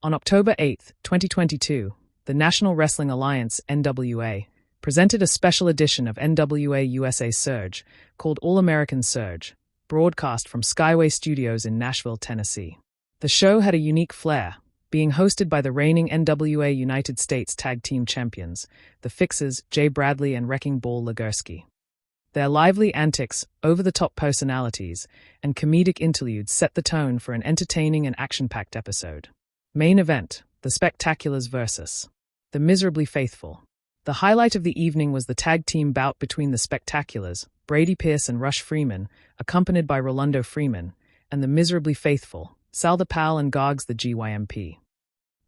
On October 8, 2022, the National Wrestling Alliance (NWA) presented a special edition of NWA USA Surge called All-American Surge, broadcast from Skyway Studios in Nashville, Tennessee. The show had a unique flair, being hosted by the reigning NWA United States Tag Team Champions, the Fixers Jay Bradley and Wrecking Ball Legursky. Their lively antics, over-the-top personalities, and comedic interludes set the tone for an entertaining and action-packed episode. Main event: the Spectaculars vs. the Miserably Faithful. The highlight of the evening was the tag team bout between the Spectaculars, Brady Pierce and Rush Freeman, accompanied by Rolando Freeman, and the Miserably Faithful, Sal the Pal and Gogs the GYMP.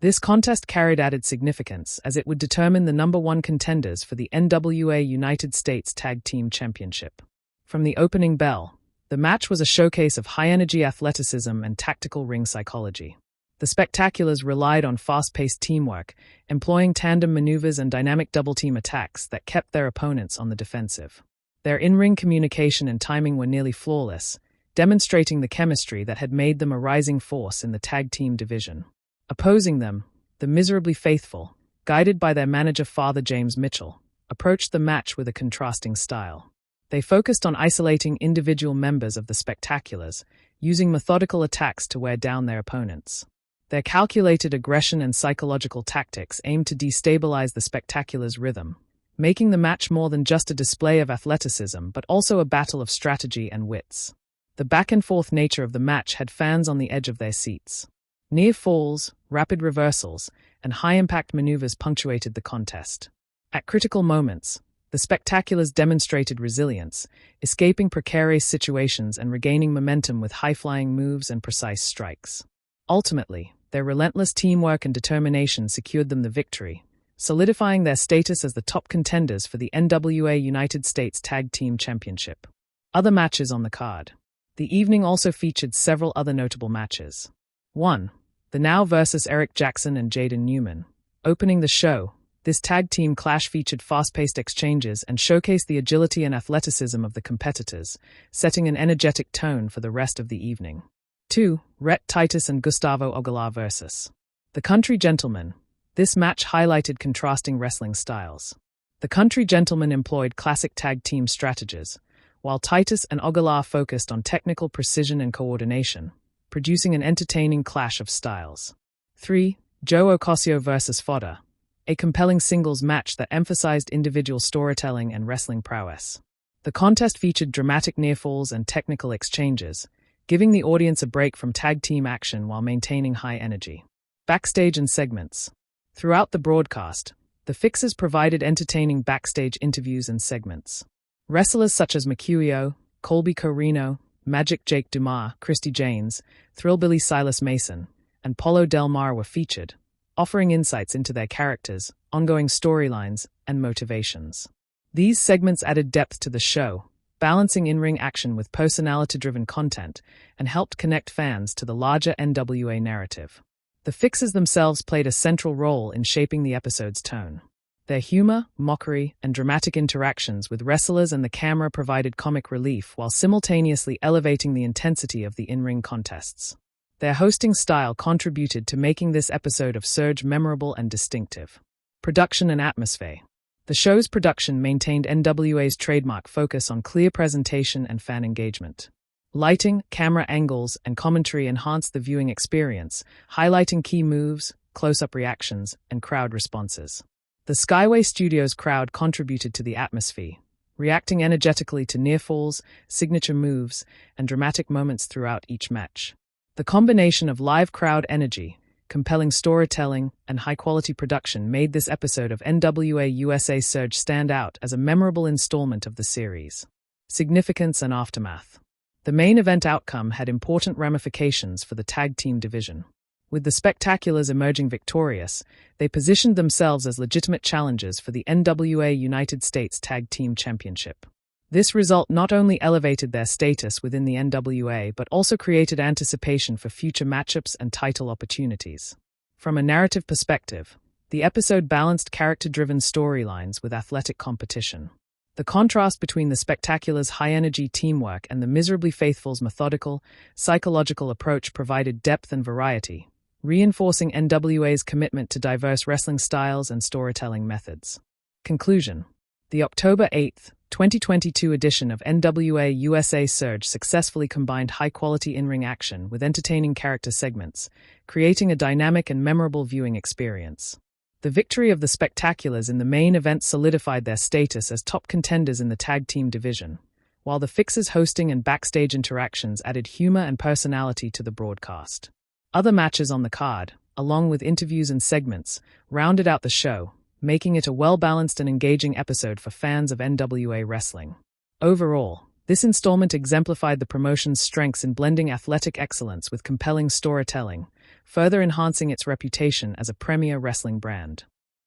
This contest carried added significance as it would determine the number one contenders for the NWA United States Tag Team Championship. From the opening bell, the match was a showcase of high-energy athleticism and tactical ring psychology. The Spectaculars relied on fast-paced teamwork, employing tandem maneuvers and dynamic double-team attacks that kept their opponents on the defensive. Their in-ring communication and timing were nearly flawless, demonstrating the chemistry that had made them a rising force in the tag team division. Opposing them, the Miserably Faithful, guided by their manager Father James Mitchell, approached the match with a contrasting style. They focused on isolating individual members of the Spectaculars, using methodical attacks to wear down their opponents. Their calculated aggression and psychological tactics aimed to destabilize the Spectaculars' rhythm, making the match more than just a display of athleticism but also a battle of strategy and wits. The back-and-forth nature of the match had fans on the edge of their seats. Near falls, rapid reversals, and high-impact maneuvers punctuated the contest. At critical moments, the Spectaculars demonstrated resilience, escaping precarious situations and regaining momentum with high-flying moves and precise strikes. Ultimately, their relentless teamwork and determination secured them the victory, solidifying their status as the top contenders for the NWA United States Tag Team Championship. Other matches on the card. The evening also featured several other notable matches. 1. The Now vs. Eric Jackson and Jaden Newman. Opening the show, this tag team clash featured fast-paced exchanges and showcased the agility and athleticism of the competitors, setting an energetic tone for the rest of the evening. 2. Rhett Titus and Gustavo Ogala vs. the Country Gentlemen. This match highlighted contrasting wrestling styles. The Country Gentlemen employed classic tag team strategies, while Titus and Ogala focused on technical precision and coordination, producing an entertaining clash of styles. 3. Joe Ocasio vs. Fodder, a compelling singles match that emphasized individual storytelling and wrestling prowess. The contest featured dramatic near-falls and technical exchanges, giving the audience a break from tag team action while maintaining high energy. Backstage and segments. Throughout the broadcast, the Fixers provided entertaining backstage interviews and segments. Wrestlers such as Mercurio, Colby Corino, Magic Jake Dumas, Christy Janes, Thrillbilly Silas Mason, and Paulo Del Mar were featured, offering insights into their characters, ongoing storylines, and motivations. These segments added depth to the show, balancing in-ring action with personality-driven content, and helped connect fans to the larger NWA narrative. The Fixers themselves played a central role in shaping the episode's tone. Their humor, mockery, and dramatic interactions with wrestlers and the camera provided comic relief while simultaneously elevating the intensity of the in-ring contests. Their hosting style contributed to making this episode of Surge memorable and distinctive. Production and atmosphere. The show's production maintained NWA's trademark focus on clear presentation and fan engagement. Lighting, camera angles, and commentary enhanced the viewing experience, highlighting key moves, close-up reactions, and crowd responses. The Skyway Studios crowd contributed to the atmosphere, reacting energetically to near-falls, signature moves, and dramatic moments throughout each match. The combination of live crowd energy, compelling storytelling, and high-quality production made this episode of NWA USA Surge stand out as a memorable installment of the series. Significance and aftermath. The main event outcome had important ramifications for the tag team division. With the Spectaculars emerging victorious, they positioned themselves as legitimate challengers for the NWA United States Tag Team Championship. This result not only elevated their status within the NWA but also created anticipation for future matchups and title opportunities. From a narrative perspective, the episode balanced character-driven storylines with athletic competition. The contrast between the Spectaculars' high-energy teamwork and the Miserably Faithful's methodical, psychological approach provided depth and variety, reinforcing NWA's commitment to diverse wrestling styles and storytelling methods. Conclusion. The October 8, 2022 edition of NWA USA Surge successfully combined high-quality in-ring action with entertaining character segments, creating a dynamic and memorable viewing experience. The victory of the Spectaculars in the main event solidified their status as top contenders in the tag team division, while the Fixers' hosting and backstage interactions added humor and personality to the broadcast. Other matches on the card, along with interviews and segments, rounded out the show, making it a well-balanced and engaging episode for fans of NWA wrestling. Overall, this installment exemplified the promotion's strengths in blending athletic excellence with compelling storytelling, further enhancing its reputation as a premier wrestling brand.